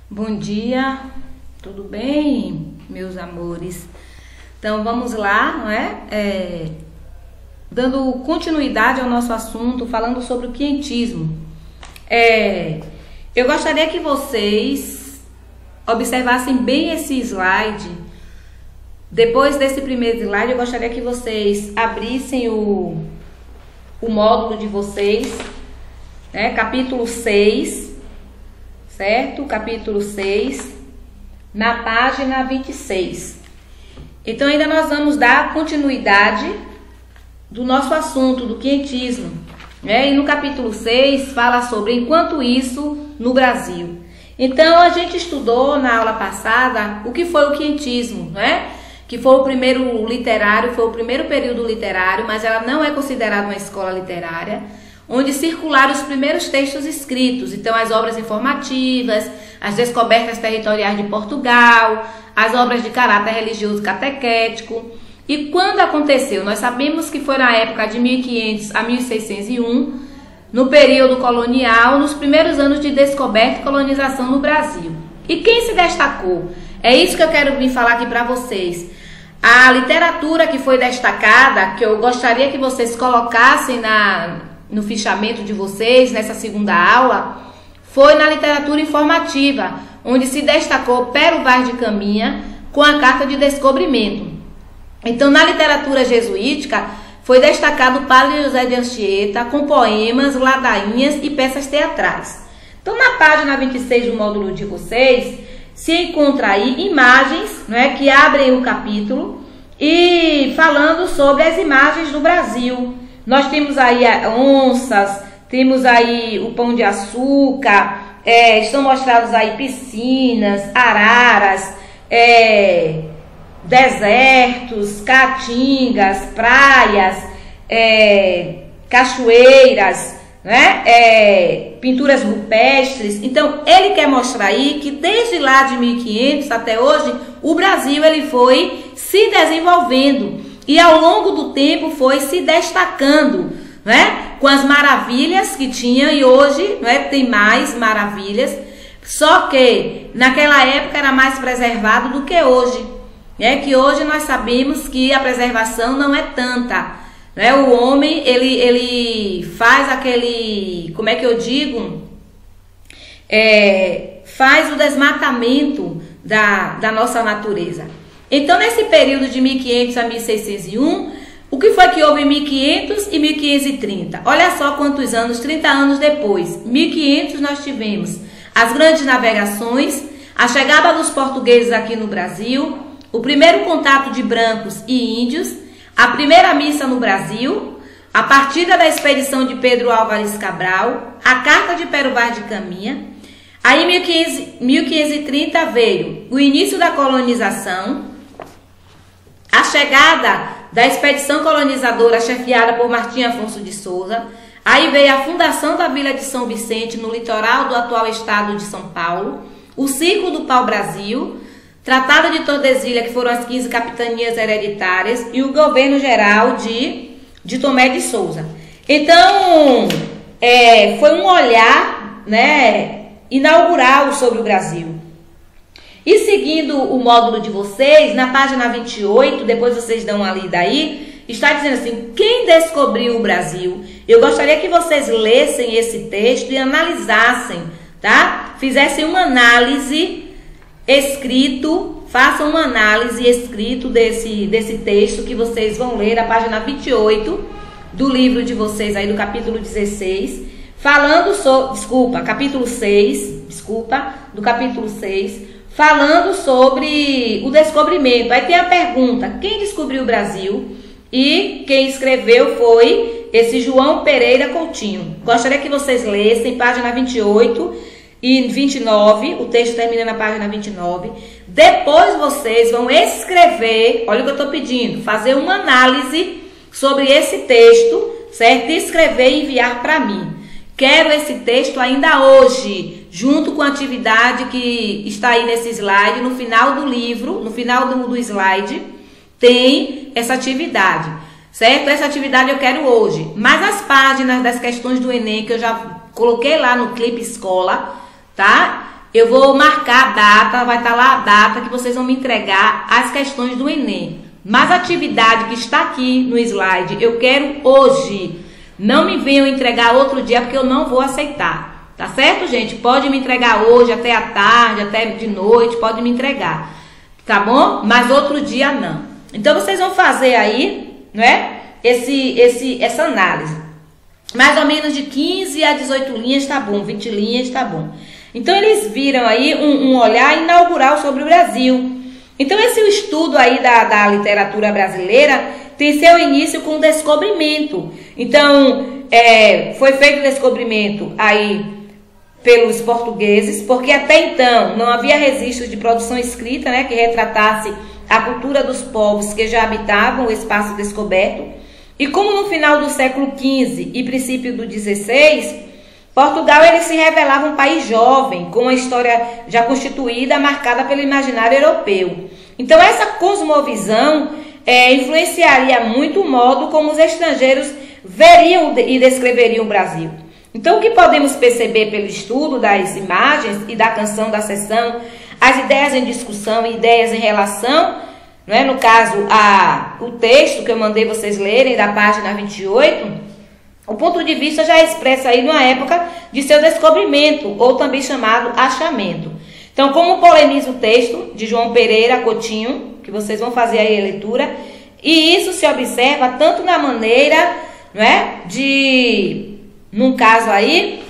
Bom dia, tudo bem, meus amores? Então vamos lá, não é? Dando continuidade ao nosso assunto, falando sobre o quientismo. Eu gostaria que vocês observassem bem esse slide. Depois desse primeiro slide, eu gostaria que vocês abrissem o módulo de vocês, né? Capítulo 6, certo? Capítulo 6, na página 26. Então, ainda nós vamos dar continuidade do nosso assunto, do quientismo, né? E no capítulo 6 fala sobre enquanto isso no Brasil. Então, a gente estudou na aula passada o que foi o quientismo, né? Que foi o primeiro literário, foi o primeiro período literário, mas ela não é considerada uma escola literária, onde circularam os primeiros textos escritos. Então, as obras informativas, as descobertas territoriais de Portugal, as obras de caráter religioso catequético. E quando aconteceu? Nós sabemos que foi na época de 1500 a 1601, no período colonial, nos primeiros anos de descoberta e colonização no Brasil. E quem se destacou? É isso que eu quero vir falar aqui para vocês. A literatura que foi destacada, que eu gostaria que vocês colocassem no fichamento de vocês, nessa segunda aula, foi na literatura informativa, onde se destacou Pero Vaz de Caminha com a Carta de Descobrimento. Então, na literatura jesuítica, foi destacado o Padre José de Anchieta com poemas, ladainhas e peças teatrais. Então, na página 26 do módulo de vocês, se encontra aí imagens, né, que abrem o capítulo e falando sobre as imagens do Brasil. Nós temos aí onças, temos aí o pão de açúcar, estão mostrados aí piscinas, araras, desertos, caatingas, praias, cachoeiras, né? Pinturas rupestres. Então, ele quer mostrar aí que desde lá de 1500 até hoje, o Brasil ele foi se desenvolvendo e ao longo do tempo foi se destacando, né? Com as maravilhas que tinha e hoje, né, tem mais maravilhas, só que naquela época era mais preservado do que hoje, né? Que hoje nós sabemos que a preservação não é tanta. Né? O homem, ele faz aquele, como é que eu digo? Faz o desmatamento da nossa natureza. Então, nesse período de 1500 a 1601, o que foi que houve em 1500 e 1530? Olha só quantos anos, 30 anos depois. 1500 nós tivemos as grandes navegações, a chegada dos portugueses aqui no Brasil, o primeiro contato de brancos e índios, a primeira missa no Brasil, a partida da expedição de Pedro Álvares Cabral, a carta de Pero Vaz de Caminha. Aí em 1530 veio o início da colonização, a chegada da expedição colonizadora chefiada por Martim Afonso de Souza. Aí veio a fundação da Vila de São Vicente no litoral do atual estado de São Paulo, o ciclo do pau-brasil, Tratado de Tordesilha, que foram as 15 capitanias hereditárias, e o governo geral de Tomé de Souza. Então, foi um olhar, né, inaugural sobre o Brasil. E seguindo o módulo de vocês, na página 28, depois vocês dão uma lida aí, está dizendo assim, quem descobriu o Brasil? Eu gostaria que vocês lessem esse texto e analisassem, tá? Fizessem uma análise escrito, façam uma análise escrito desse texto que vocês vão ler, a página 28 do livro de vocês aí, do capítulo 16, falando sobre, capítulo 6, do capítulo 6, falando sobre o descobrimento. Aí tem a pergunta, quem descobriu o Brasil? E quem escreveu foi esse João Pereira Coutinho. Gostaria que vocês lessem, página 28 e 29, o texto termina na página 29. Depois vocês vão escrever, olha o que eu estou pedindo, fazer uma análise sobre esse texto, certo? Escrever e enviar para mim. Quero esse texto ainda hoje, junto com a atividade que está aí nesse slide, no final do livro, no final do slide, tem essa atividade, certo? Essa atividade eu quero hoje. Mas as páginas das questões do Enem, que eu já coloquei lá no Clipe Escola, tá? eu vou marcar a data, vai estar lá a data que vocês vão me entregar as questões do Enem. Mas a atividade que está aqui no slide, eu quero hoje. Não me venham entregar outro dia, porque eu não vou aceitar. Tá certo, gente? Pode me entregar hoje, até a tarde, até de noite, pode me entregar. Tá bom? Mas outro dia não. Então, vocês vão fazer aí, né? Essa análise. Mais ou menos de 15 a 18 linhas tá bom, 20 linhas tá bom. Então, eles viram aí um olhar inaugural sobre o Brasil. Então, esse estudo aí da literatura brasileira tem seu início com o descobrimento. Então, foi feito o descobrimento aí pelos portugueses, porque até então não havia registro de produção escrita, né, que retratasse a cultura dos povos que já habitavam o espaço descoberto. E como no final do século XV e princípio do XVI, Portugal ele se revelava um país jovem, com uma história já constituída, marcada pelo imaginário europeu. Então essa cosmovisão influenciaria muito o modo como os estrangeiros veriam e descreveriam o Brasil. Então o que podemos perceber pelo estudo das imagens e da canção da sessão, as ideias em discussão e ideias em relação, né, no caso o texto que eu mandei vocês lerem da página 28, o ponto de vista já expressa aí numa época de seu descobrimento, ou também chamado achamento. Então, como polemiza o texto de João Pereira Coutinho, que vocês vão fazer aí a leitura, e isso se observa tanto na maneira, né, num caso aí,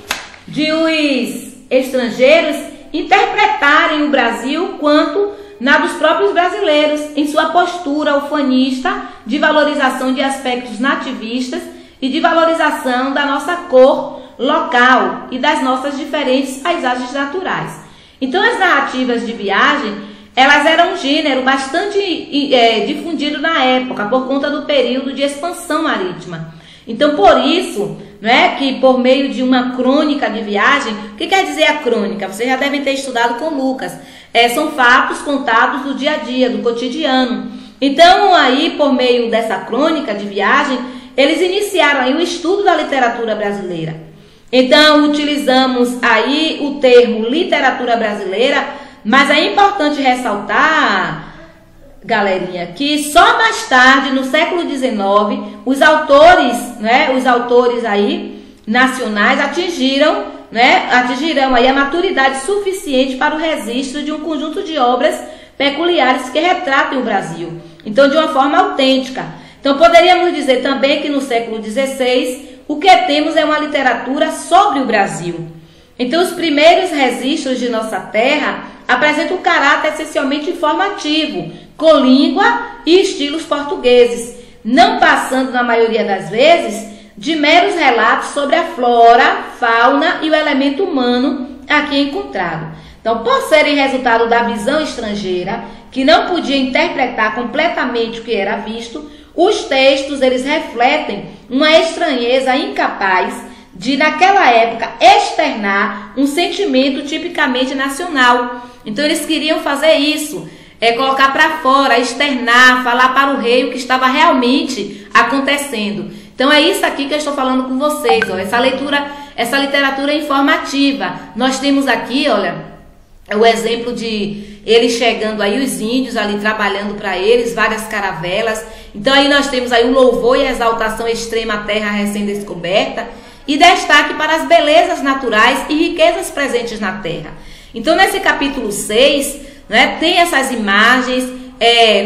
de os estrangeiros interpretarem o Brasil, quanto na dos próprios brasileiros, em sua postura ufanista de valorização de aspectos nativistas e de valorização da nossa cor local e das nossas diferentes paisagens naturais. Então, as narrativas de viagem, elas eram um gênero bastante difundido na época, por conta do período de expansão marítima. Então, por isso, né, que por meio de uma crônica de viagem, o que quer dizer a crônica? Vocês já devem ter estudado com Lucas. São fatos contados do dia a dia, do cotidiano. Então, aí, por meio dessa crônica de viagem, eles iniciaram aí o estudo da literatura brasileira. Então, utilizamos aí o termo literatura brasileira, mas é importante ressaltar, galerinha, que só mais tarde, no século XIX, os autores aí nacionais atingirão aí a maturidade suficiente para o registro de um conjunto de obras peculiares que retratem o Brasil. Então, de uma forma autêntica. Então, poderíamos dizer também que no século XVI, o que temos é uma literatura sobre o Brasil. Então, os primeiros registros de nossa terra apresentam um caráter essencialmente informativo, com língua e estilos portugueses, não passando, na maioria das vezes, de meros relatos sobre a flora, fauna e o elemento humano aqui encontrado. Então, por serem resultado da visão estrangeira, que não podia interpretar completamente o que era visto, os textos, eles refletem uma estranheza incapaz de, naquela época, externar um sentimento tipicamente nacional. Então, eles queriam fazer isso, colocar para fora, externar, falar para o rei o que estava realmente acontecendo. Então, é isso aqui que eu estou falando com vocês, ó, essa literatura informativa. Nós temos aqui, olha, o exemplo de eles chegando aí, os índios ali trabalhando para eles, várias caravelas. Então, aí nós temos aí o louvor e a exaltação extrema à terra recém-descoberta e destaque para as belezas naturais e riquezas presentes na terra. Então, nesse capítulo 6, né, tem essas imagens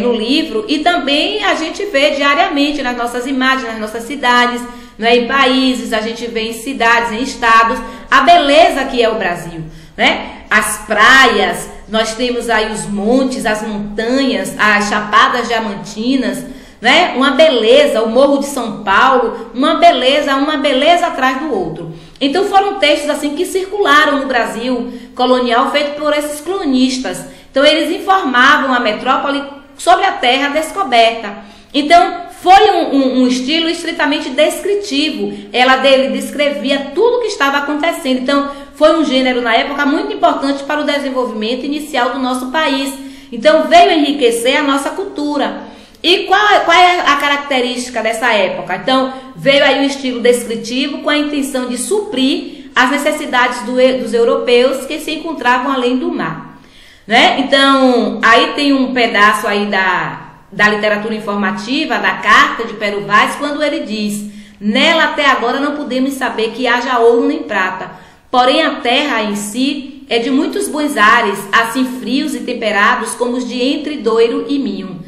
no livro, e também a gente vê diariamente nas nossas imagens, nas nossas cidades, né, em países, a gente vê em cidades, em estados, a beleza que é o Brasil, né? As praias, nós temos aí os montes, as montanhas, as chapadas diamantinas, né? Uma beleza, o Morro de São Paulo, uma beleza atrás do outro. Então foram textos assim que circularam no Brasil colonial, feito por esses cronistas. Então eles informavam a metrópole sobre a terra descoberta. Então foi um estilo estritamente descritivo. Ele descrevia tudo o que estava acontecendo. Então foi um gênero na época muito importante para o desenvolvimento inicial do nosso país. Então veio enriquecer a nossa cultura. E qual é a característica dessa época? Então veio aí o estilo descritivo com a intenção de suprir as necessidades dos europeus que se encontravam além do mar, né? Então, aí tem um pedaço aí da literatura informativa, da carta de Pero Vaz, quando ele diz: nela até agora não podemos saber que haja ouro nem prata, porém a terra em si é de muitos bons ares, assim frios e temperados como os de entre Douro e Minho.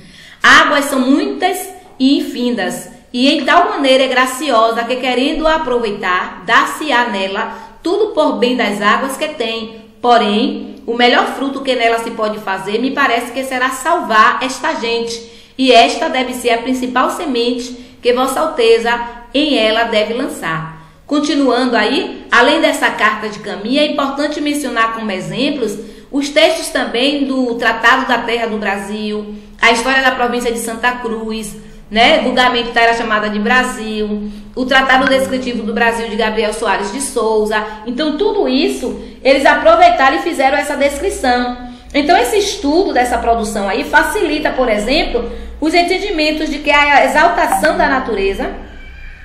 Águas são muitas e infindas, e em tal maneira é graciosa que, querendo aproveitar, dar-se-á nela tudo por bem das águas que tem. Porém, o melhor fruto que nela se pode fazer, me parece que será salvar esta gente, e esta deve ser a principal semente que Vossa Alteza em ela deve lançar. Continuando aí, além dessa carta de Caminha, é importante mencionar como exemplos os textos também do Tratado da Terra do Brasil, a história da província de Santa Cruz, né, vulgarmente era chamada de Brasil, o Tratado Descritivo do Brasil de Gabriel Soares de Souza. Então, tudo isso, eles aproveitaram e fizeram essa descrição. Então, esse estudo dessa produção aí facilita, por exemplo, os entendimentos de que a exaltação da natureza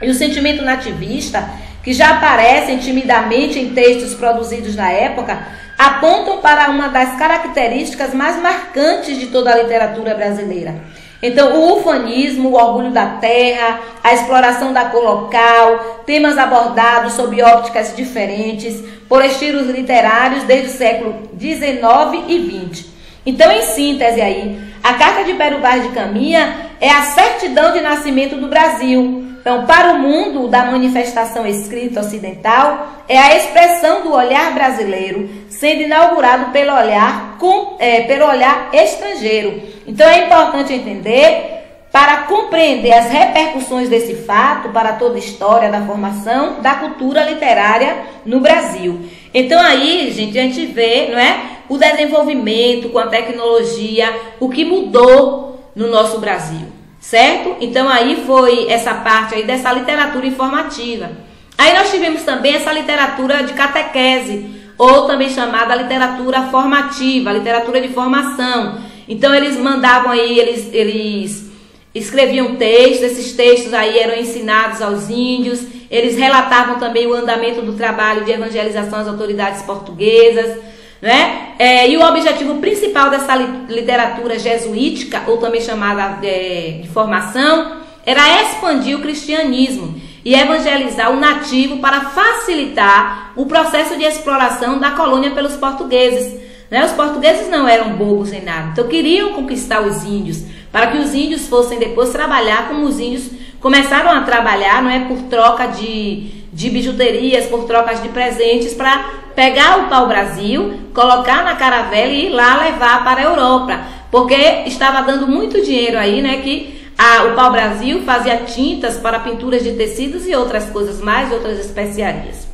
e o sentimento nativista, que já aparecem timidamente em textos produzidos na época, apontam para uma das características mais marcantes de toda a literatura brasileira. Então, o ufanismo, o orgulho da terra, a exploração da cor local, temas abordados sob ópticas diferentes, por estilos literários desde o século XIX e XX. Então, em síntese aí, a Carta de Pero Vaz de Caminha é a certidão de nascimento do Brasil. Então, para o mundo da manifestação escrita ocidental, é a expressão do olhar brasileiro, sendo inaugurado pelo olhar estrangeiro. Então, é importante entender, para compreender as repercussões desse fato para toda a história da formação da cultura literária no Brasil. Então, aí, gente, a gente vê, não é, o desenvolvimento com a tecnologia, o que mudou no nosso Brasil. Certo? Então aí foi essa parte aí dessa literatura informativa. Aí nós tivemos também essa literatura de catequese, ou também chamada literatura formativa, literatura de formação. Então eles mandavam aí, eles escreviam textos, esses textos aí eram ensinados aos índios, eles relatavam também o andamento do trabalho de evangelização às autoridades portuguesas, né? E o objetivo principal dessa literatura jesuítica, ou também chamada de formação, era expandir o cristianismo e evangelizar o nativo para facilitar o processo de exploração da colônia pelos portugueses, né? Os portugueses não eram bobos em nada, então queriam conquistar os índios, para que os índios fossem depois trabalhar como os índios começaram a trabalhar, não é, por troca de bijuterias, por trocas de presentes, para pegar o pau-brasil, colocar na caravela e ir lá levar para a Europa, porque estava dando muito dinheiro aí, né, que o pau-brasil fazia tintas para pinturas de tecidos e outras coisas mais, outras especiarias.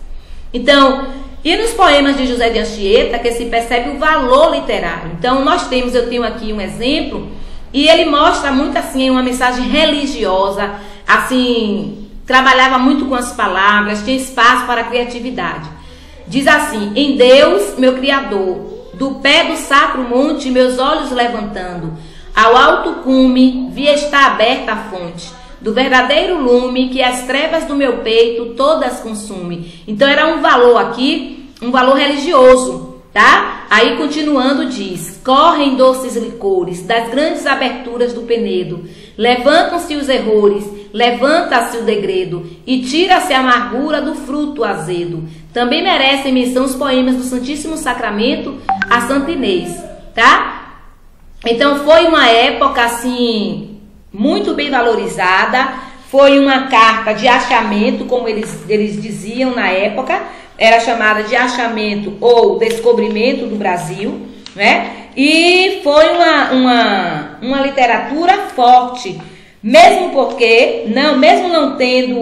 Então, e nos poemas de José de Anchieta que se percebe o valor literário. Então, eu tenho aqui um exemplo, e ele mostra muito assim uma mensagem religiosa, assim, trabalhava muito com as palavras, tinha espaço para a criatividade. Diz assim: em Deus, meu Criador, do pé do sacro monte, meus olhos levantando, ao alto cume, vi estar aberta a fonte, do verdadeiro lume que as trevas do meu peito todas consume. Então era um valor aqui, um valor religioso, tá? Aí continuando diz: correm doces licores das grandes aberturas do penedo, levantam-se os errores, levanta-se o degredo e tira-se a amargura do fruto azedo. Também merecem menção os poemas do Santíssimo Sacramento a Santa Inês, tá? Então foi uma época assim muito bem valorizada, foi uma carta de achamento, como eles diziam na época, era chamada de achamento ou descobrimento do Brasil, né? E foi uma literatura forte, mesmo porque, mesmo não tendo,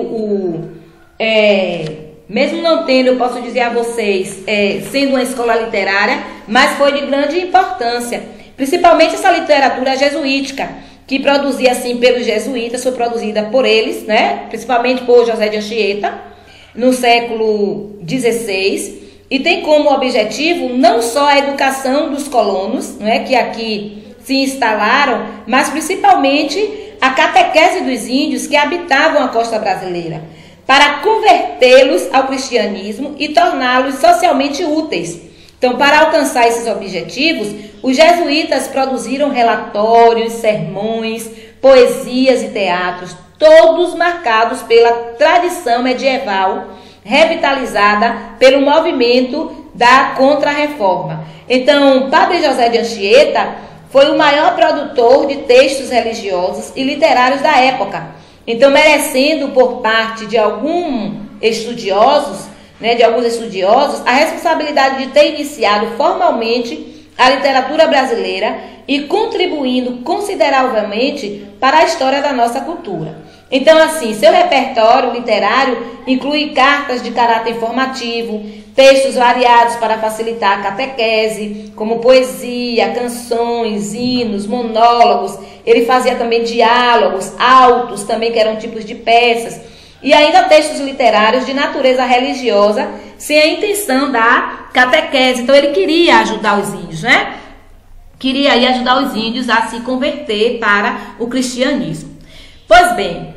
eu posso dizer a vocês, sendo uma escola literária, mas foi de grande importância, principalmente essa literatura jesuítica, que produzia assim pelos jesuítas, foi produzida por eles, né? Principalmente por José de Anchieta, no século XVI, e tem como objetivo não só a educação dos colonos, né, que aqui se instalaram, mas principalmente a catequese dos índios que habitavam a costa brasileira, para convertê-los ao cristianismo e torná-los socialmente úteis. Então, para alcançar esses objetivos, os jesuítas produziram relatórios, sermões, poesias e teatros, todos marcados pela tradição medieval, revitalizada pelo movimento da Contra-Reforma. Então, Padre José de Anchieta foi o maior produtor de textos religiosos e literários da época. Então, merecendo por parte de alguns estudiosos, a responsabilidade de ter iniciado formalmente a literatura brasileira e contribuindo consideravelmente para a história da nossa cultura. Então, assim, seu repertório literário inclui cartas de caráter informativo, textos variados para facilitar a catequese, como poesia, canções, hinos, monólogos. Ele fazia também diálogos, autos também, que eram tipos de peças, e ainda textos literários de natureza religiosa, sem a intenção da catequese. Então, ele queria ajudar os índios, né? Queria aí ajudar os índios a se converter para o cristianismo. Pois bem,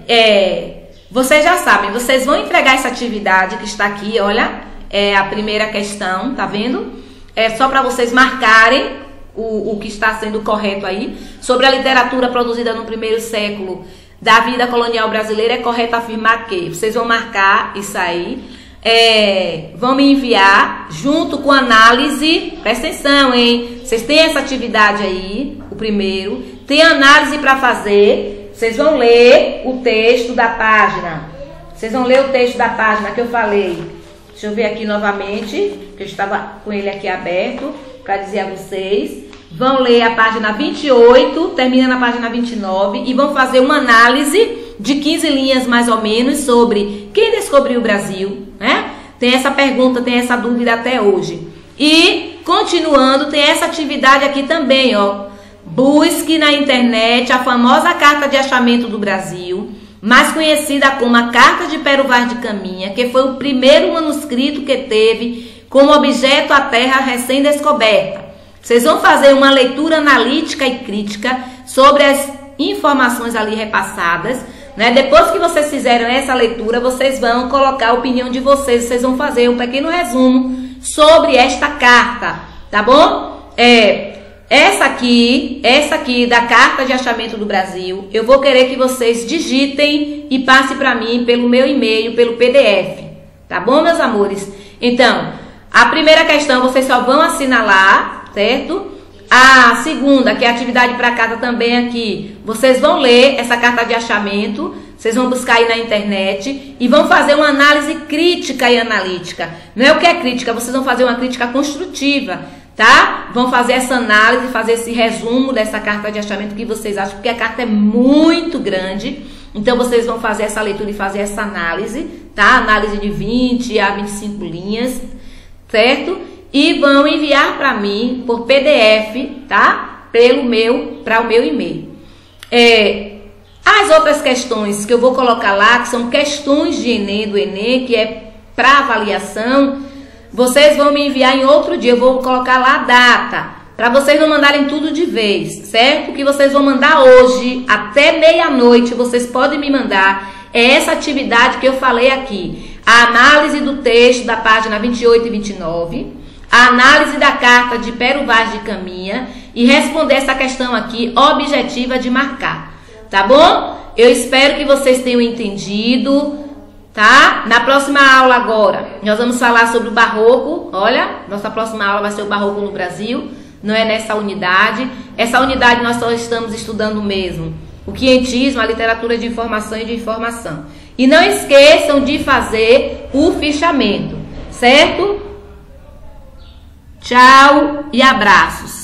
vocês já sabem, vocês vão entregar essa atividade que está aqui, olha, é a primeira questão, tá vendo? É só para vocês marcarem o que está sendo correto aí. Sobre a literatura produzida no primeiro século da vida colonial brasileira, é correto afirmar que vocês vão marcar isso aí, vão me enviar junto com análise, presta atenção, hein? Vocês têm essa atividade aí, o primeiro, tem análise para fazer, vocês vão ler o texto da página, vocês vão ler o texto da página que eu falei. Deixa eu ver aqui novamente, que eu estava com ele aqui aberto, para dizer a vocês. Vão ler a página 28, termina na página 29, e vão fazer uma análise de 15 linhas mais ou menos sobre quem descobriu o Brasil, né? Tem essa pergunta, tem essa dúvida até hoje. E, continuando, tem essa atividade aqui também, ó. Busque na internet a famosa Carta de Achamento do Brasil, mais conhecida como a Carta de Pero Vaz de Caminha, que foi o primeiro manuscrito que teve como objeto a terra recém-descoberta. Vocês vão fazer uma leitura analítica e crítica sobre as informações ali repassadas, né? Depois que vocês fizerem essa leitura, vocês vão colocar a opinião de vocês, vocês vão fazer um pequeno resumo sobre esta carta, tá bom? Essa aqui da Carta de Achamento do Brasil, eu vou querer que vocês digitem e passem para mim pelo meu e-mail, pelo PDF, tá bom, meus amores? Então, a primeira questão vocês só vão assinalar, certo? A segunda, que é a atividade para casa também aqui, vocês vão ler essa carta de achamento, vocês vão buscar aí na internet e vão fazer uma análise crítica e analítica. Não é o que é crítica, vocês vão fazer uma crítica construtiva, tá? Vão fazer essa análise, fazer esse resumo dessa carta de achamento que vocês acham, porque a carta é muito grande. Então, vocês vão fazer essa leitura e fazer essa análise, tá? Análise de 20 a 25 linhas, certo? E vão enviar para mim por PDF, tá? Para o meu e-mail. As outras questões que eu vou colocar lá, que são questões de Enem, do Enem, que é para avaliação, vocês vão me enviar em outro dia. Eu vou colocar lá a data, para vocês não mandarem tudo de vez, certo? O que vocês vão mandar hoje, até meia-noite, vocês podem me mandar essa atividade que eu falei aqui. A análise do texto da página 28 e 29, a análise da carta de Pero Vaz de Caminha e responder essa questão aqui objetiva de marcar, tá bom? Eu espero que vocês tenham entendido, tá? Na próxima aula agora, nós vamos falar sobre o Barroco. Olha, nossa próxima aula vai ser o Barroco no Brasil, não é nessa unidade. Essa unidade nós só estamos estudando mesmo o quientismo, a literatura de informação e de informação. E não esqueçam de fazer o fichamento, certo? Tchau e abraços.